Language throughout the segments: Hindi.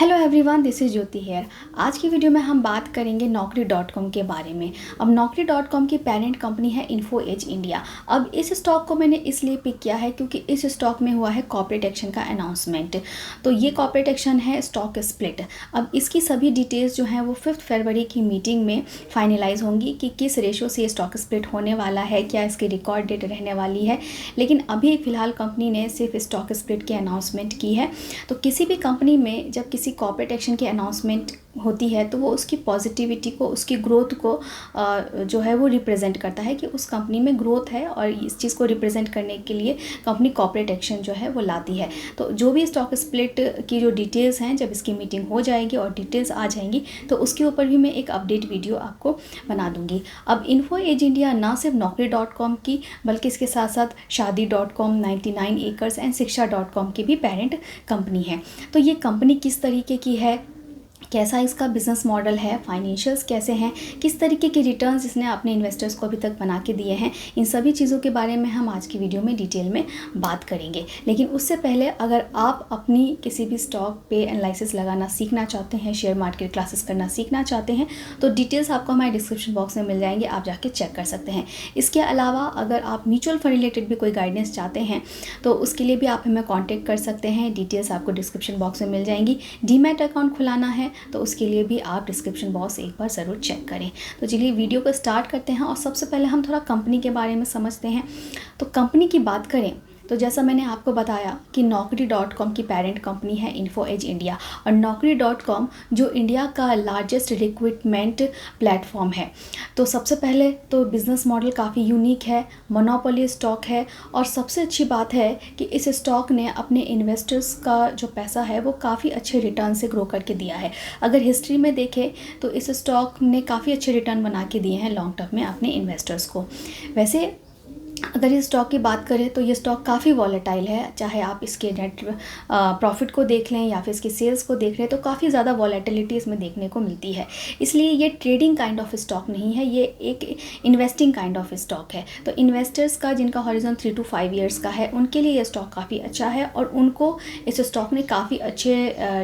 Hello everyone, this is Jyoti here. आज की वीडियो में हम बात करेंगे Naukri.com के बारे में। अब Naukri.com की पेरेंट कंपनी है इन्फो एज इंडिया। अब इस स्टॉक को मैंने इसलिए पिक किया है क्योंकि इस स्टॉक में हुआ है कॉर्पोरेट एक्शन का अनाउंसमेंट। तो ये कॉर्पोरेट एक्शन है स्टॉक स्प्लिट। अब इसकी सभी डिटेल्स जो हैं वो 5 फरवरी की मीटिंग में फाइनलाइज होंगी कि किस रेशो से स्टॉक स्प्लिट होने वाला है, क्या इसकी रिकॉर्ड डेट रहने वाली है। लेकिन अभी फ़िलहाल कंपनी ने सिर्फ स्टॉक स्प्लिट की अनाउंसमेंट की है। तो किसी भी कंपनी में जब किसी कॉर्पोरेट एक्शन की अनाउंसमेंट होती है तो वो उसकी पॉजिटिविटी को, उसकी ग्रोथ को जो है वो रिप्रेजेंट करता है कि उस कंपनी में ग्रोथ है, और इस चीज़ को रिप्रेजेंट करने के लिए कंपनी कॉर्पोरेट एक्शन जो है वो लाती है। तो जो भी स्टॉक स्प्लिट की जो डिटेल्स हैं, जब इसकी मीटिंग हो जाएगी और डिटेल्स आ जाएंगी तो उसके ऊपर भी मैं एक अपडेट वीडियो आपको बना दूंगी। अब इन्फो एज इंडिया ना सिर्फ Naukri.com की बल्कि इसके साथ साथ Shaadi.com, 99 एकर्स एंड Shiksha.com की भी पेरेंट कंपनी है। तो ये कंपनी किस तरीके की है, कैसा इसका बिजनेस मॉडल है, फाइनेंशियल्स कैसे हैं, किस तरीके के रिटर्न्स इसने अपने इन्वेस्टर्स को अभी तक बना के दिए हैं, इन सभी चीज़ों के बारे में हम आज की वीडियो में डिटेल में बात करेंगे। लेकिन उससे पहले अगर आप अपनी किसी भी स्टॉक पे एनालिसिस लगाना सीखना चाहते हैं, शेयर मार्केट क्लासेस करना सीखना चाहते हैं, तो डिटेल्स आपको हमारे डिस्क्रिप्शन बॉक्स में मिल जाएंगे, आप जाके चेक कर सकते हैं। इसके अलावा अगर आप म्यूचुअल फंड रिलेटेड भी कोई गाइडेंस चाहते हैं तो उसके लिए भी आप हमें कॉन्टैक्ट कर सकते हैं। डिटेल्स आपको डिस्क्रिप्शन बॉक्स में मिल जाएंगी। डीमैट अकाउंट खुलाना है तो उसके लिए भी आप डिस्क्रिप्शन बॉक्स एक बार ज़रूर चेक करें। तो चलिए वीडियो को स्टार्ट करते हैं और सबसे पहले हम थोड़ा कंपनी के बारे में समझते हैं। तो कंपनी की बात करें तो जैसा मैंने आपको बताया कि Naukri.com की पेरेंट कंपनी है इन्फो एज इंडिया, और Naukri.com जो इंडिया का लार्जेस्ट रिक्रूटमेंट प्लेटफॉर्म है। तो सबसे पहले तो बिज़नेस मॉडल काफ़ी यूनिक है, मोनोपोली स्टॉक है, और सबसे अच्छी बात है कि इस स्टॉक ने अपने इन्वेस्टर्स का जो पैसा है वो काफ़ी अच्छे रिटर्न से ग्रो करके दिया है। अगर हिस्ट्री में देखें तो इस स्टॉक ने काफ़ी अच्छे रिटर्न बना के दिए हैं लॉन्ग टर्म में अपने इन्वेस्टर्स को। वैसे अगर इस स्टॉक की बात करें तो ये स्टॉक काफ़ी वॉलेटाइल है, चाहे आप इसके नेट प्रॉफिट को देख लें या फिर इसकी सेल्स को देख लें तो काफ़ी ज़्यादा वॉलेटिलिटी इसमें देखने को मिलती है। इसलिए ये ट्रेडिंग काइंड ऑफ स्टॉक नहीं है, ये एक इन्वेस्टिंग काइंड ऑफ स्टॉक है। तो इन्वेस्टर्स का जिनका हॉरिजॉन 3 to 5 ईयर्स का है उनके लिए ये स्टॉक काफ़ी अच्छा है, और उनको इस स्टॉक ने काफ़ी अच्छे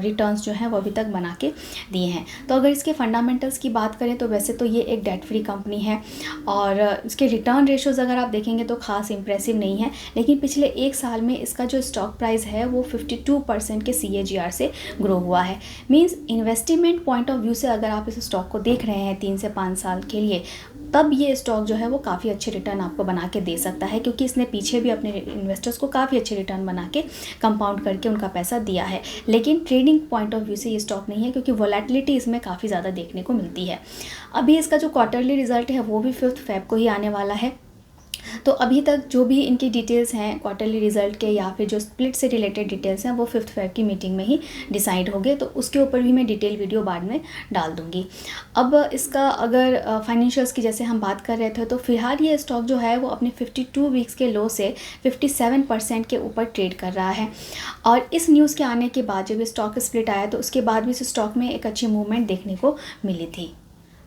रिटर्न्स जो हैं वो अभी तक बना के दिए हैं। तो अगर इसके फंडामेंटल्स की बात करें तो वैसे तो ये एक डेट फ्री कंपनी है, और इसके रिटर्न रेशोज़ अगर आप देखेंगे तो ख़ास इंप्रेसिव नहीं है। लेकिन पिछले एक साल में इसका जो स्टॉक प्राइस है वो 52% के CAGR से ग्रो हुआ है। Means investment point of view से अगर आप इस स्टॉक को देख रहे हैं 3 से 5 साल के लिए, तब ये स्टॉक जो है वो काफ़ी अच्छे रिटर्न आपको बना के दे सकता है, क्योंकि इसने पीछे भी अपने इन्वेस्टर्स को काफ़ी अच्छे रिटर्न बना के कंपाउंड करके उनका पैसा दिया है। लेकिन ट्रेडिंग पॉइंट ऑफ व्यू से ये स्टॉक नहीं है, क्योंकि वॉलेटिलिटी इसमें काफ़ी ज़्यादा देखने को मिलती है। अभी इसका जो क्वार्टरली रिजल्ट है वो भी 5 फेब को ही आने वाला है। तो अभी तक जो भी इनकी डिटेल्स हैं क्वार्टरली रिजल्ट के या फिर जो स्प्लिट से रिलेटेड डिटेल्स हैं वो 5 फेब की मीटिंग में ही डिसाइड हो गए, तो उसके ऊपर भी मैं डिटेल वीडियो बाद में डाल दूंगी। अब इसका अगर फाइनेंशियल्स की जैसे हम बात कर रहे थे, तो फिलहाल ये स्टॉक जो है वो अपने 52 वीक्स के लो से 57% के ऊपर ट्रेड कर रहा है। और इस न्यूज़ के आने के बाद जब स्टॉक स्प्लिट आया तो उसके बाद भी इस स्टॉक में एक अच्छी मूवमेंट देखने को मिली थी।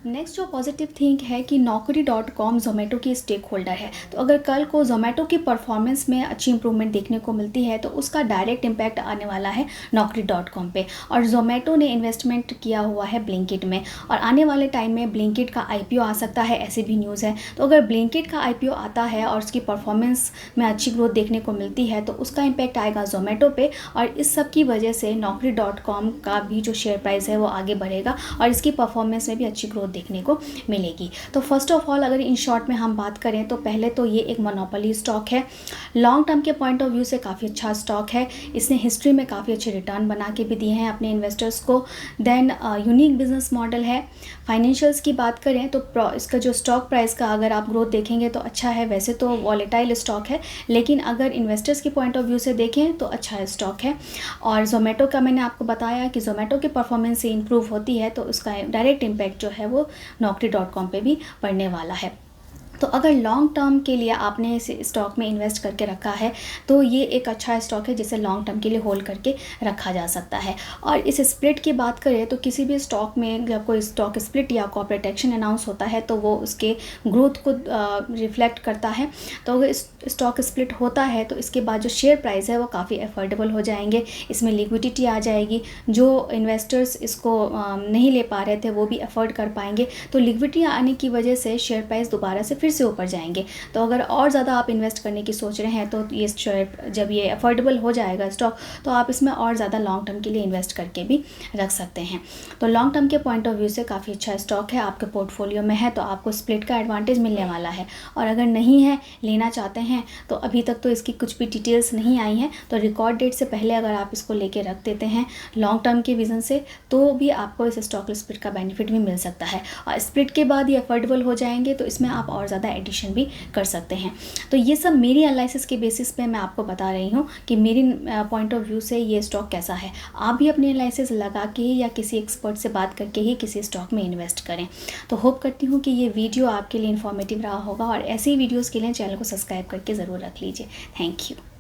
नेक्स्ट जो पॉजिटिव थिंग है कि Naukri.com जोमेटो की स्टेक होल्डर है। तो अगर कल को जोमेटो की परफॉर्मेंस में अच्छी इंप्रूवमेंट देखने को मिलती है तो उसका डायरेक्ट इम्पैक्ट आने वाला है Naukri.com पे। और जोमेटो ने इन्वेस्टमेंट किया हुआ है ब्लिंकिट में, और आने वाले टाइम में ब्लिंकिट का IPO आ सकता है, ऐसी भी न्यूज़ है। तो अगर ब्लिंकिट का IPO आता है और उसकी परफॉर्मेंस में अच्छी ग्रोथ देखने को मिलती है तो उसका इम्पैक्ट आएगा जोमेटो पे, और इस सब की वजह से Naukri.com का भी जो शेयर प्राइस है वो आगे बढ़ेगा और इसकी परफॉर्मेंस में भी अच्छी ग्रोथ देखने को मिलेगी। तो फर्स्ट ऑफ ऑल अगर इन शॉर्ट में हम बात करें तो पहले तो ये एक मोनोपोली स्टॉक है, लॉन्ग टर्म के पॉइंट ऑफ व्यू से काफ़ी अच्छा स्टॉक है। इसने हिस्ट्री में काफ़ी अच्छे रिटर्न बना के भी दिए हैं अपने इन्वेस्टर्स को। देन यूनिक बिजनेस मॉडल है। फाइनेंशियल्स की बात करें तो इसका जो स्टॉक प्राइस का अगर आप ग्रोथ देखेंगे तो अच्छा है। वैसे तो वॉलेटाइल स्टॉक है, लेकिन अगर इन्वेस्टर्स के पॉइंट ऑफ व्यू से देखें तो अच्छा स्टॉक है। और जोमेटो का मैंने आपको बताया कि जोमेटो की परफॉर्मेंस से इंप्रूव होती है तो उसका डायरेक्ट इम्पैक्ट जो है वो Naukri.com पे भी पड़ने वाला है। तो अगर लॉन्ग टर्म के लिए आपने इस स्टॉक में इन्वेस्ट करके रखा है तो ये एक अच्छा स्टॉक है जिसे लॉन्ग टर्म के लिए होल्ड करके रखा जा सकता है। और इस स्प्लिट की बात करें तो किसी भी स्टॉक में जब कोई स्टॉक स्प्लिट या कॉर्पोरेट एक्शन अनाउंस होता है तो वो उसके ग्रोथ को रिफ्लेक्ट करता है। तो अगर स्टॉक स्प्लिट होता है तो इसके बाद जो शेयर प्राइस है वो काफ़ी अफोर्डेबल हो जाएंगे, इसमें लिक्विडिटी आ जाएगी, जो इन्वेस्टर्स इसको नहीं ले पा रहे थे वो भी अफोर्ड कर पाएंगे। तो लिक्विडिटी आने की वजह से शेयर प्राइस दोबारा से फिर से ऊपर जाएंगे। तो अगर और ज़्यादा आप इन्वेस्ट करने की सोच रहे हैं तो ये शेयर जब ये अफोर्डेबल हो जाएगा स्टॉक तो आप इसमें और ज़्यादा लॉन्ग टर्म के लिए इन्वेस्ट करके भी रख सकते हैं। तो लॉन्ग टर्म के पॉइंट ऑफ व्यू से काफ़ी अच्छा स्टॉक है, आपके पोर्टफोलियो में है तो आपको स्प्लिट का एडवांटेज मिलने वाला है। और अगर नहीं है, लेना चाहते हैं तो अभी तक तो इसकी कुछ भी डिटेल्स नहीं आई हैं, तो रिकॉर्ड डेट से पहले अगर आप इसको लेके रख देते हैं लॉन्ग टर्म के विज़न से तो भी आपको इस स्टॉक स्प्लिट का बेनिफिट भी मिल सकता है। और स्प्लिट के बाद ये अफोर्डेबल हो जाएंगे तो इसमें आप और ज़्यादा एडिशन भी कर सकते हैं। तो ये सब मेरी एनालिसिस के बेसिस पे मैं आपको बता रही हूँ कि मेरी पॉइंट ऑफ व्यू से ये स्टॉक कैसा है। आप भी अपनी एनालिसिस लगा के या किसी एक्सपर्ट से बात करके ही किसी स्टॉक में इन्वेस्ट करें। तो होप करती हूँ कि ये वीडियो आपके लिए इन्फॉर्मेटिव रहा होगा और ऐसे ही वीडियोज़ के लिए चैनल को सब्सक्राइब करके ज़रूर रख लीजिए। Thank you.